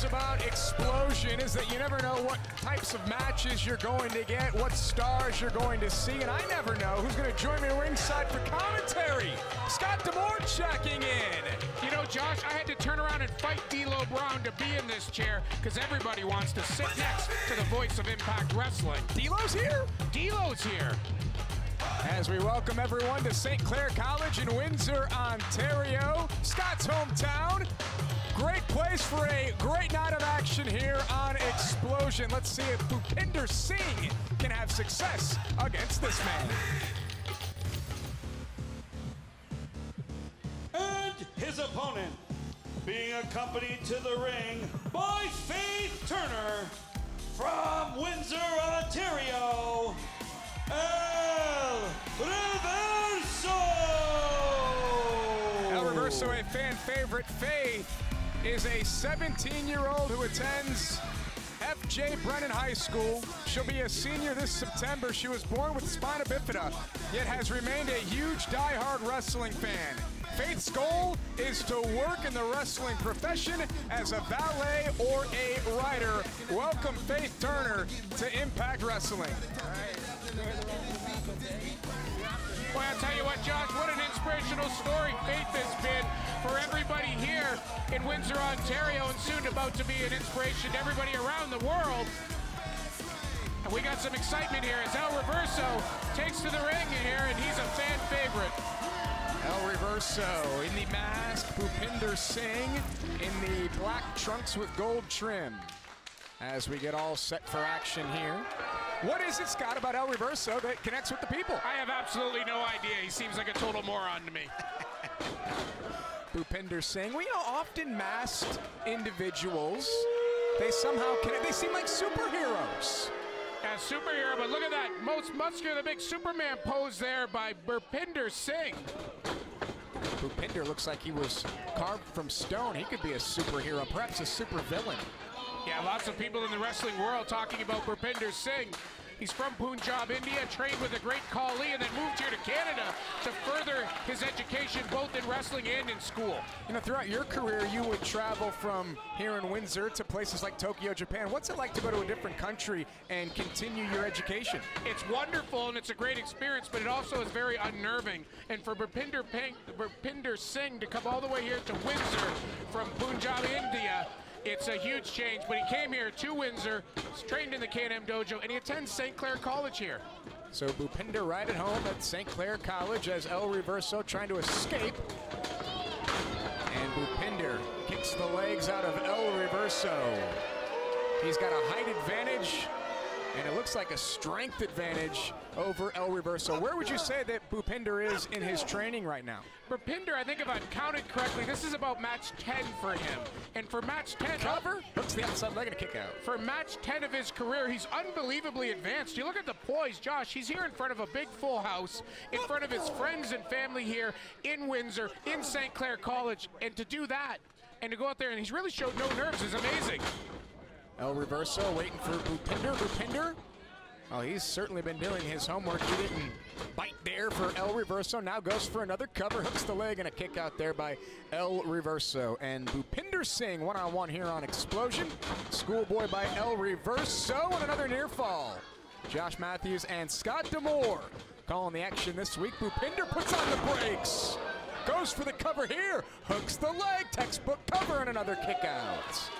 about Explosion is that you never know what types of matches you're going to get, what stars you're going to see, and I never know who's going to join me ringside for commentary. Scott D'Amore checking in. You know, Josh, I had to turn around and fight D'Lo Brown to be in this chair because everybody wants to sit next to the voice of Impact Wrestling. D'Lo's here? D'Lo's here. As we welcome everyone to St. Clair College in Windsor, Ontario, Scott's hometown. Great place for a great night of action here on Explosion. Let's see if Bhupinder Singh can have success against this man. And his opponent, being accompanied to the ring by Faith Turner from Windsor, Ontario, El Reverso! El Reverso, a fan favorite. Faith is a 17-year-old who attends F.J. Brennan High School. She'll be a senior this September. She was born with spina bifida, yet has remained a huge die-hard wrestling fan. Faith's goal is to work in the wrestling profession as a valet or a rider. Welcome, Faith Turner, to Impact Wrestling. Boy, I'll tell you what, Josh, what an inspirational story Faith has been for everybody here in Windsor, Ontario, and soon about to be an inspiration to everybody around the world. And we got some excitement here as El Reverso takes to the ring here, and he's a fan favorite. El Reverso in the mask, Bhupinder Singh in the black trunks with gold trim. As we get all set for action here. What is it, Scott, about El Reverso that connects with the people? I have absolutely no idea. He seems like a total moron to me. Bhupinder Singh, well, you know, often masked individuals, they somehow connect. They seem like superheroes. A superhero, but look at that most muscular, the big Superman pose there by Bhupinder Singh. Bhupinder looks like he was carved from stone. He could be a superhero, perhaps a supervillain. Yeah, lots of people in the wrestling world talking about Bhupinder Singh. He's from Punjab, India, trained with a great Khali, and then moved here to Canada to further his education both in wrestling and in school. You know, throughout your career, you would travel from here in Windsor to places like Tokyo, Japan. What's it like to go to a different country and continue your education? It's wonderful and it's a great experience, but it also is very unnerving. And for Bhupinder Singh to come all the way here to Windsor from Punjab, India, it's a huge change, but he came here to Windsor, trained in the K&M dojo, and he attends St. Clair College here. So Bhupinder right at home at St. Clair College as El Reverso trying to escape. And Bhupinder kicks the legs out of El Reverso. He's got a height advantage, and it looks like a strength advantage over El Reverso. Where would you say that Bhupinder is in his training right now? Bhupinder, I think if I've counted correctly, this is about match 10 for him. And for match 10... Cover? Hooks the outside leg and a kick out. For match 10 of his career, he's unbelievably advanced. You look at the poise, Josh, he's here in front of a big full house, in front of his friends and family here in Windsor, in St. Clair College. And to do that, and to go out there, and he's really showed no nerves, is amazing. El Reverso waiting for Bhupinder. Bhupinder, well, he's certainly been doing his homework. He didn't bite there for El Reverso. Now goes for another cover, hooks the leg, and a kick out there by El Reverso. And Bhupinder Singh one-on-one here on Explosion. Schoolboy by El Reverso, and another near fall. Josh Matthews and Scott D'Amore calling the action this week. Bhupinder puts on the brakes. Goes for the cover here, hooks the leg, textbook cover, and another kick out.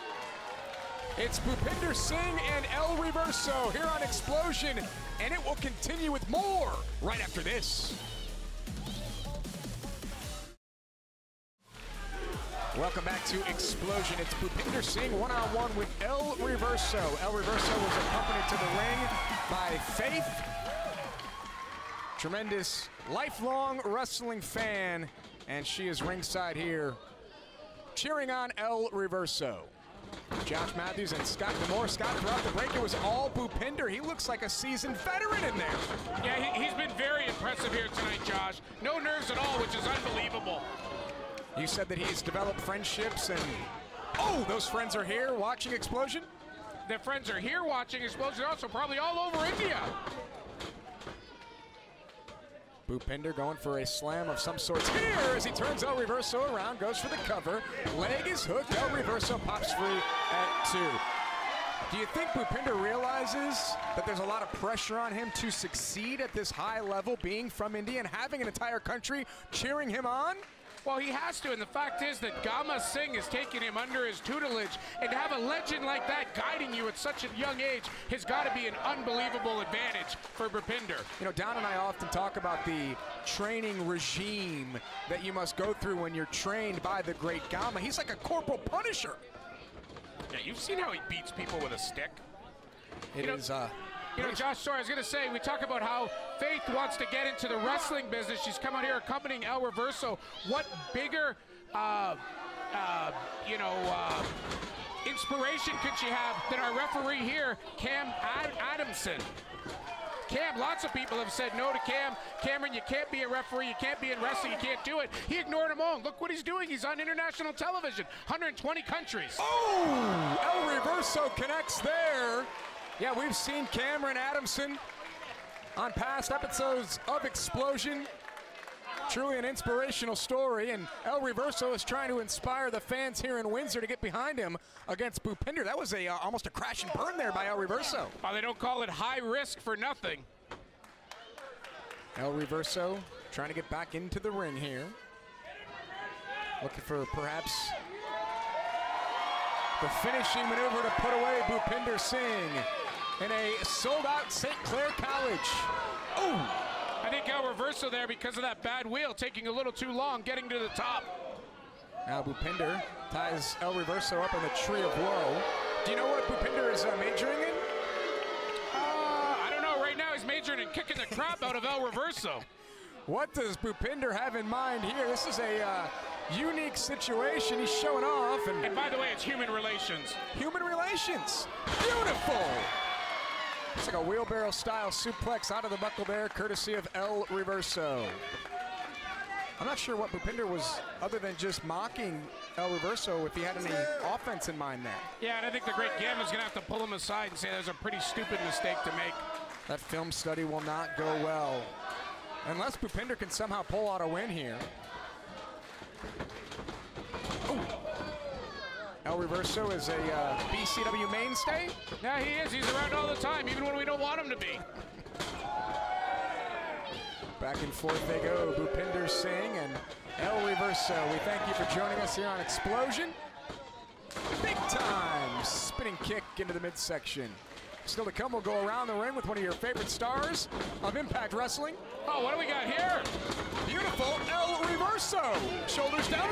It's Bhupinder Singh and El Reverso here on Explosion, and it will continue with more right after this. Welcome back to Explosion. It's Bhupinder Singh one-on-one with El Reverso. El Reverso was accompanied to the ring by Faith. Tremendous lifelong wrestling fan, and she is ringside here cheering on El Reverso. Josh Matthews and Scott D'Amore. Scott, throughout the break, it was all Bhupinder. He looks like a seasoned veteran in there. Yeah, he's been very impressive here tonight, Josh. No nerves at all, which is unbelievable. You said that he's developed friendships, and oh, those friends are here watching Explosion? Their friends are here watching Explosion, also probably all over India. Bhupinder going for a slam of some sorts here as he turns El Reverso around, goes for the cover. Leg is hooked. El Reverso pops free at 2. Do you think Bhupinder realizes that there's a lot of pressure on him to succeed at this high level, being from India and having an entire country cheering him on? Well, he has to, and the fact is that Gama Singh is taking him under his tutelage, and to have a legend like that guiding you at such a young age has got to be an unbelievable advantage for Bhupinder. You know, Don and I often talk about the training regime that you must go through when you're trained by the great Gama. He's like a corporal punisher. Yeah, you've seen how he beats people with a stick. You know, Josh, sorry, I was going to say, we talk about how Faith wants to get into the wrestling business. She's come out here accompanying El Reverso. What bigger, inspiration could she have than our referee here, Cam Adamson? Cam, lots of people have said no to Cam. Cameron, you can't be a referee, you can't be in wrestling, you can't do it. He ignored them all. Look what he's doing. He's on international television, 120 countries. Oh, El Reverso connects there. Yeah, we've seen Cameron Adamson on past episodes of Explosion. Truly an inspirational story, and El Reverso is trying to inspire the fans here in Windsor to get behind him against Bhupinder. That was almost a crash and burn there by El Reverso. Oh, they don't call it high risk for nothing. El Reverso trying to get back into the ring here. Looking for perhaps the finishing maneuver to put away Bhupinder Singh in a sold-out St. Clair College. Oh! I think El Reverso there, because of that bad wheel, taking a little too long getting to the top. Now Bhupinder ties El Reverso up in the tree of woe. Do you know what Bhupinder is majoring in? I don't know. Right now he's majoring in kicking the crap out of El Reverso. What does Bhupinder have in mind here? This is a unique situation. He's showing off. And by the way, it's human relations. Human relations. Beautiful. It's like a wheelbarrow-style suplex out of the buckle there, courtesy of El Reverso. I'm not sure what Bhupinder was, other than just mocking El Reverso, if he had any offense in mind there. Yeah, and I think the great Gamma's going to have to pull him aside and say there's a pretty stupid mistake to make. That film study will not go well, unless Bhupinder can somehow pull out a win here. Ooh. El Reverso is a BCW mainstay. Yeah, he is. He's around all the time, even when we don't want him to be. Back and forth they go, Bhupinder Singh and El Reverso. We thank you for joining us here on Explosion. Big time spinning kick into the midsection. Still to come, we'll go around the ring with one of your favorite stars of Impact Wrestling. Oh, what do we got here? Beautiful El Reverso. Shoulders down.